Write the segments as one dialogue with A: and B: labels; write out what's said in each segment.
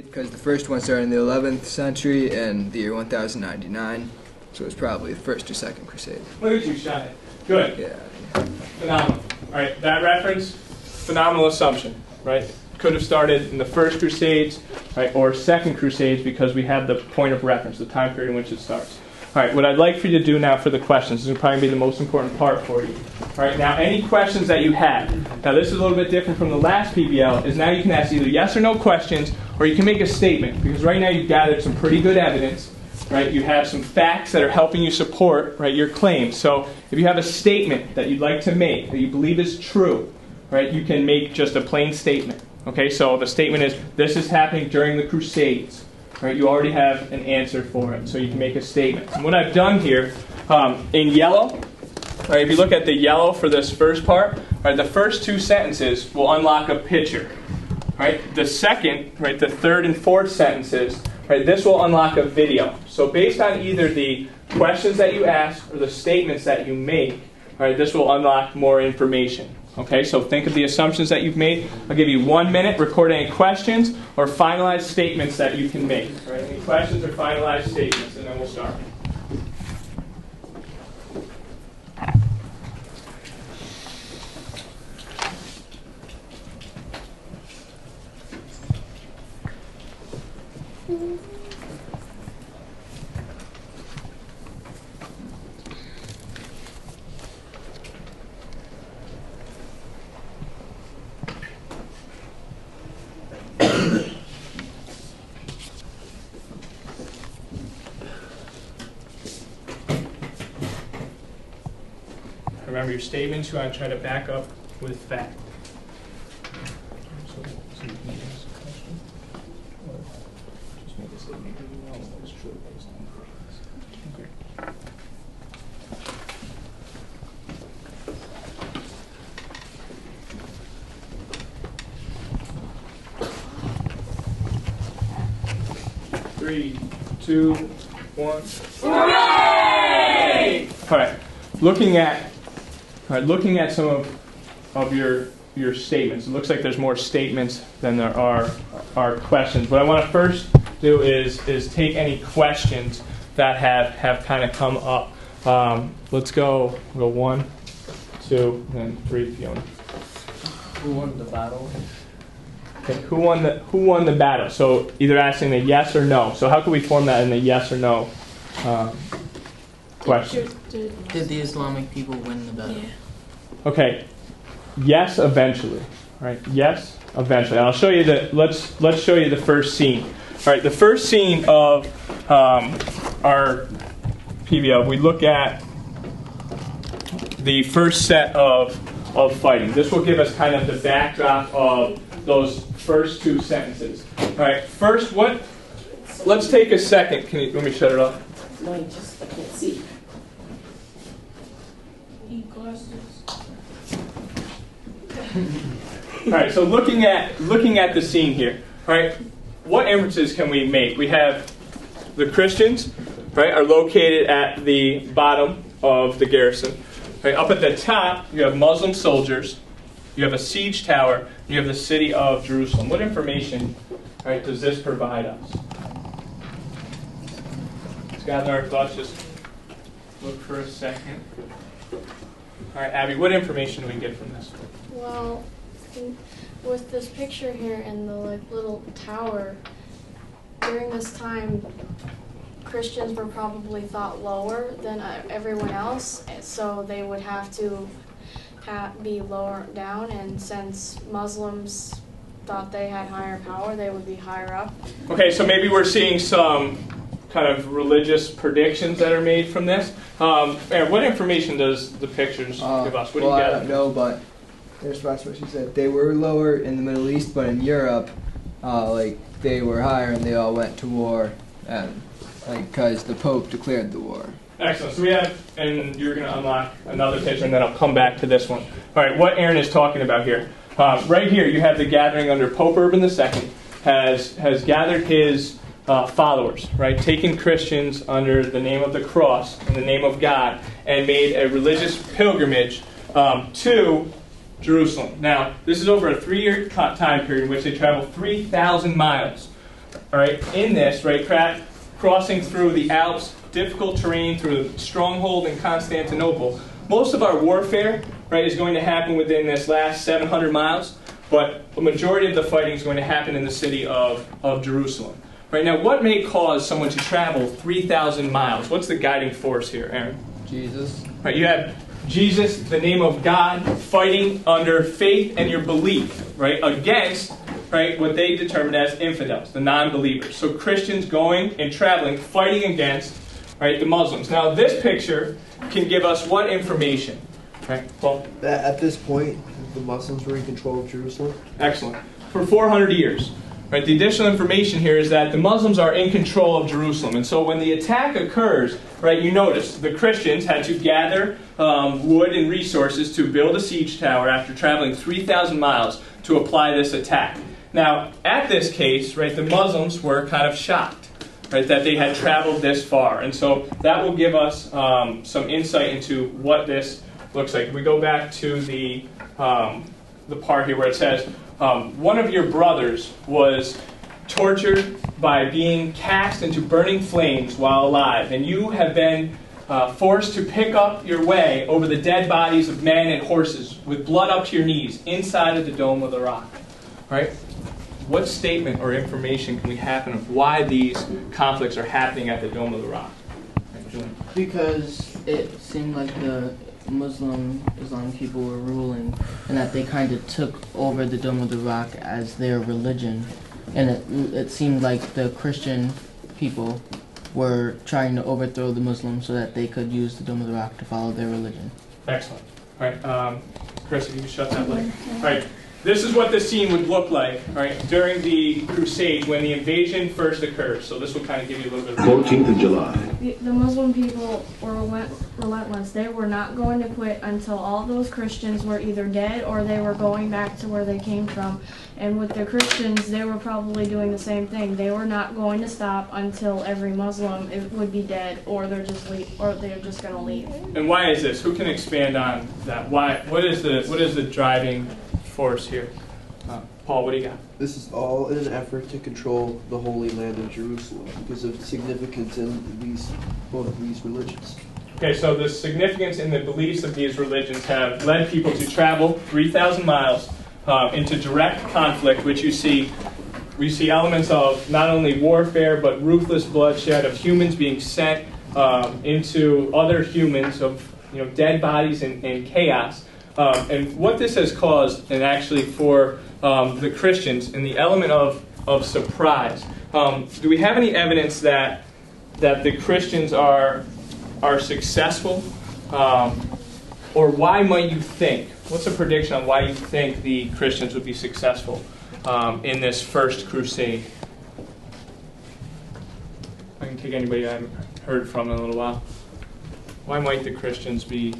A: Because the first one started in the 11th century and the year 1099, so it was probably the first or second crusade.
B: Look at you, Shai. Good.
A: Yeah.
B: Phenomenal. All right, that reference, phenomenal assumption, right? Could have started in the first crusades, right, or second crusades because we have the point of reference, the time period in which it starts. All right, what I'd like for you to do now for the questions, this will probably be the most important part for you. All right, now any questions that you have, now this is a little bit different from the last PBL, is now you can ask either yes or no questions, or you can make a statement, because right now you've gathered some pretty good evidence, right? You have some facts that are helping you support, right, your claims. So if you have a statement that you'd like to make, that you believe is true, right, you can make just a plain statement. Okay, so the statement is, this is happening during the Crusades. Right, you already have an answer for it, so you can make a statement. And what I've done here, in yellow, right, if you look at the yellow for this first part, right, the first two sentences will unlock a picture. Right, the second, right, the third and fourth sentences, right, this will unlock a video. So based on either the questions that you ask or the statements that you make, right, this will unlock more information. Okay, so think of the assumptions that you've made. I'll give you 1 minute, record any questions or finalized statements that you can make. Right? Any questions or finalized statements, and then we'll start. Remember your statements, you want to try to back up with fact. So you can ask a question, or just make a statement that you know is true based on the facts. Okay. 3, 2, 1. Hooray! All right. Looking at some of your statements, it looks like there's more statements than there are questions. What I want to first do is take any questions that have kind of come up. Let's go 1, 2, and 3, Fiona.
C: Who won the battle?
B: Okay, who won the battle? So either asking a yes or no. So how can we form that in a yes or no question?
C: Did the Islamic people win the battle?
D: Yeah.
B: Okay. Yes, eventually. All right. Yes, eventually. I'll show you let's show you the first scene. All right. The first scene of our PBL, we look at the first set of fighting. This will give us kind of the backdrop of those first two sentences. All right. First, let's take a second. Let me shut it off.
D: No, I can't see. Need glasses.
B: All right, so looking at the scene here, right? What inferences can we make? We have the Christians, right, are located at the bottom of the garrison. Right, up at the top, you have Muslim soldiers, you have a siege tower, and you have the city of Jerusalem. What information, right, does this provide us? Let's gather our thoughts. Just look for a second. All right, Abby, what information do we get from this?
E: Well, with this picture here and the little tower, during this time, Christians were probably thought lower than everyone else, so they would have to be lower down, and since Muslims thought they had higher power, they would be higher up.
B: Okay, so maybe we're seeing some kind of religious predictions that are made from this. Aaron, what information does the pictures give us? What do you gather?
A: I don't know, but in response to what she said, they were lower in the Middle East, but in Europe, they were higher, and they all went to war, and because the Pope declared the war.
B: Excellent. So we have, and you're going to unlock another picture, and then I'll come back to this one. All right, what Aaron is talking about here. Right here, you have the gathering under Pope Urban II has gathered his followers, right, taken Christians under the name of the cross, in the name of God, and made a religious pilgrimage to Jerusalem. Now, this is over a 3-year time period in which they travel 3,000 miles all right, in this, right, crossing through the Alps, difficult terrain, through a stronghold in Constantinople, most of our warfare, right, is going to happen within this last 700 miles, but a majority of the fighting is going to happen in the city of Jerusalem. Right, now, what may cause someone to travel 3,000 miles? What's the guiding force here, Aaron?
A: Jesus.
B: Right, you have Jesus, the name of God, fighting under faith and your belief, right, against, right, what they determine as infidels, the non-believers. So Christians going and traveling, fighting against, right, the Muslims. Now, this picture can give us what information? Right, Paul?
F: That at this point, the Muslims were in control of Jerusalem?
B: Excellent. For 400 years. Right, the additional information here is that the Muslims are in control of Jerusalem. And so when the attack occurs, right, you notice the Christians had to gather wood and resources to build a siege tower after traveling 3,000 miles to apply this attack. Now, at this case, right, the Muslims were kind of shocked, right, that they had traveled this far. And so that will give us some insight into what this looks like. We go back to the part here where it says, one of your brothers was tortured by being cast into burning flames while alive, and you have been forced to pick up your way over the dead bodies of men and horses with blood up to your knees inside of the Dome of the Rock. Right? What statement or information can we have of why these conflicts are happening at the Dome of the Rock? Right, Julian?
C: Because it seemed like the Islamic people were ruling, and that they kind of took over the Dome of the Rock as their religion. And it seemed like the Christian people were trying to overthrow the Muslims so that they could use the Dome of the Rock to follow their religion.
B: Excellent. All right, Chris, if you can shut that light. All right. This is what the scene would look like, right, during the crusade when the invasion first occurs. So this will kind of give you a little bit of
G: 14th of July.
E: The Muslim people were relentless. They were not going to quit until all those Christians were either dead or they were going back to where they came from. And with the Christians, they were probably doing the same thing. They were not going to stop until every Muslim would be dead, or they're just going to leave.
B: And why is this? Who can expand on that? Why? What is the driving force here? Paul, what do you got?
F: This is all in an effort to control the Holy Land of Jerusalem because of significance in both of these religions.
B: Okay, so the significance in the beliefs of these religions have led people to travel 3,000 miles into direct conflict, which we see elements of not only warfare but ruthless bloodshed of humans being sent into other humans, of dead bodies and chaos. And what this has caused, and actually for the Christians, in the element of surprise. Do we have any evidence that the Christians are successful? Or why might you think? What's a prediction on why you think the Christians would be successful in this first crusade? I can take anybody I haven't heard from in a little while. Why might the Christians be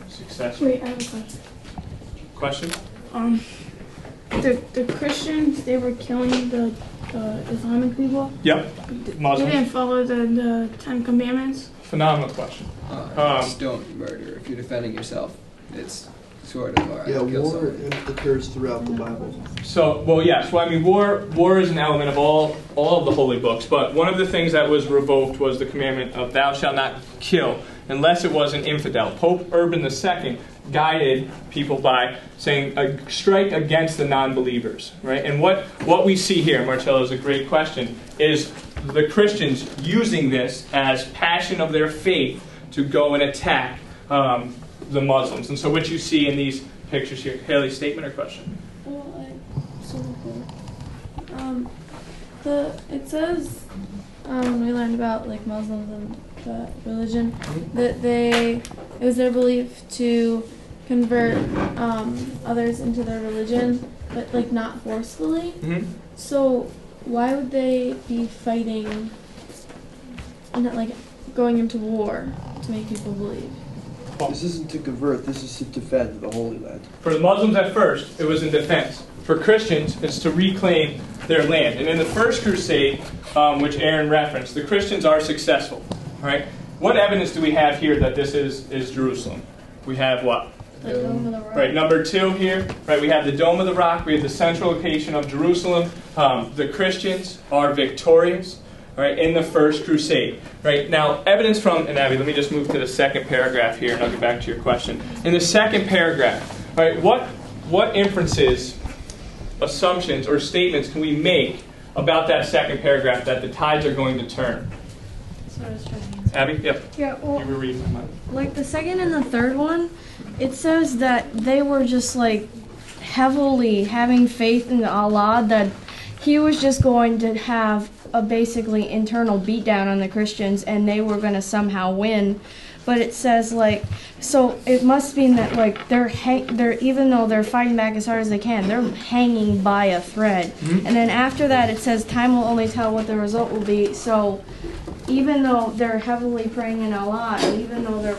B: successful?
D: Wait, I have a question.
B: Question?
D: The Christians, they were killing the Islamic people.
B: Yep.
D: They
B: Muslims.
D: didn't follow the Ten Commandments.
B: Phenomenal question.
A: Just don't murder. If you're defending yourself, it's sort of alright.
F: Yeah,
A: kill
F: war
A: someone.
F: occurs throughout the Bible.
B: So, well, yes. Well, I mean, war is an element of all of the holy books. But one of the things that was revoked was the commandment of "Thou shalt not kill," unless it was an infidel. Pope Urban II guided people by saying, "Strike against the non-believers." Right? And what we see here, Marcello, is a great question. Is the Christians using this as passion of their faith to go and attack the Muslims? And so, what you see in these pictures here, Haley, statement or question?
D: Well, it says when we learned about like Muslims and the religion that it was their belief to convert others into their religion, but like not forcefully.
B: Mm-hmm.
D: So why would they be fighting and not like going into war to make people believe?
F: This isn't to convert, this is to defend the Holy Land.
B: For the Muslims at first, it was in defense. For Christians, it's to reclaim their land. And in the first crusade, which Aaron referenced, the Christians are successful. Right? What evidence do we have here that this is Jerusalem? We have what?
D: The Dome of the Rock.
B: Right, number 2 here, right, we have the Dome of the Rock, we have the central location of Jerusalem. The Christians are victorious, right, in the First Crusade. Right, now, evidence from, and Abby, let me just move to the second paragraph here, and I'll get back to your question. In the second paragraph, right, what inferences, assumptions, or statements can we make about that second paragraph that the tides are going to turn?
D: That's what I was trying to answer.
B: Abby? Yep.
G: Yeah, well,
B: You were reading my mind.
G: like the second and the third one, it says that they were just like heavily having faith in Allah, that he was just going to have a basically internal beatdown on the Christians and they were going to somehow win. But it says like, so it must mean that like they're even though they're fighting back as hard as they can, they're hanging by a thread.
B: Mm-hmm.
G: And then after that it says time will only tell what the result will be. So even though they're heavily praying in Allah, and even though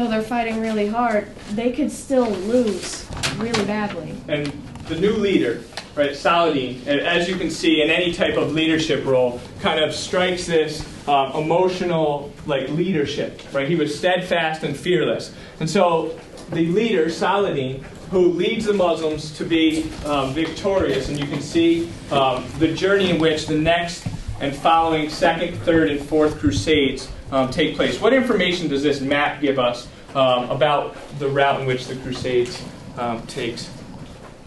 G: they're fighting really hard, they could still lose really badly.
B: And the new leader, right, Saladin, as you can see in any type of leadership role, kind of strikes this emotional leadership, right? He was steadfast and fearless. And so the leader, Saladin, who leads the Muslims to be victorious, and you can see the journey in which the next and following Second, Third, and Fourth Crusades take place. What information does this map give us about the route in which the Crusades takes?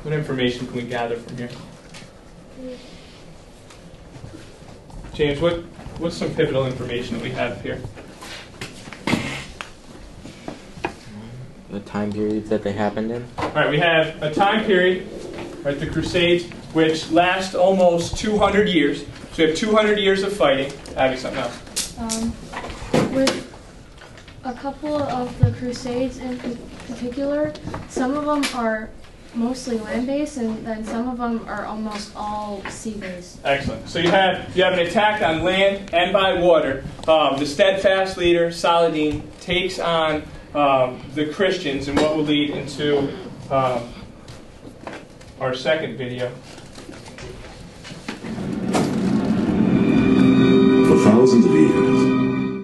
B: What information can we gather from here? James, what's some pivotal information that we have here?
H: The time periods that they happened in?
B: All right, we have a time period, right, the Crusades, which last almost 200 years. So we have 200 years of fighting. Abby, something else?
G: With a couple of the Crusades in particular, some of them are mostly land-based, and then some of them are almost all sea-based.
B: Excellent. So you have an attack on land and by water. The steadfast leader, Saladin, takes on the Christians, and what will lead into our second video.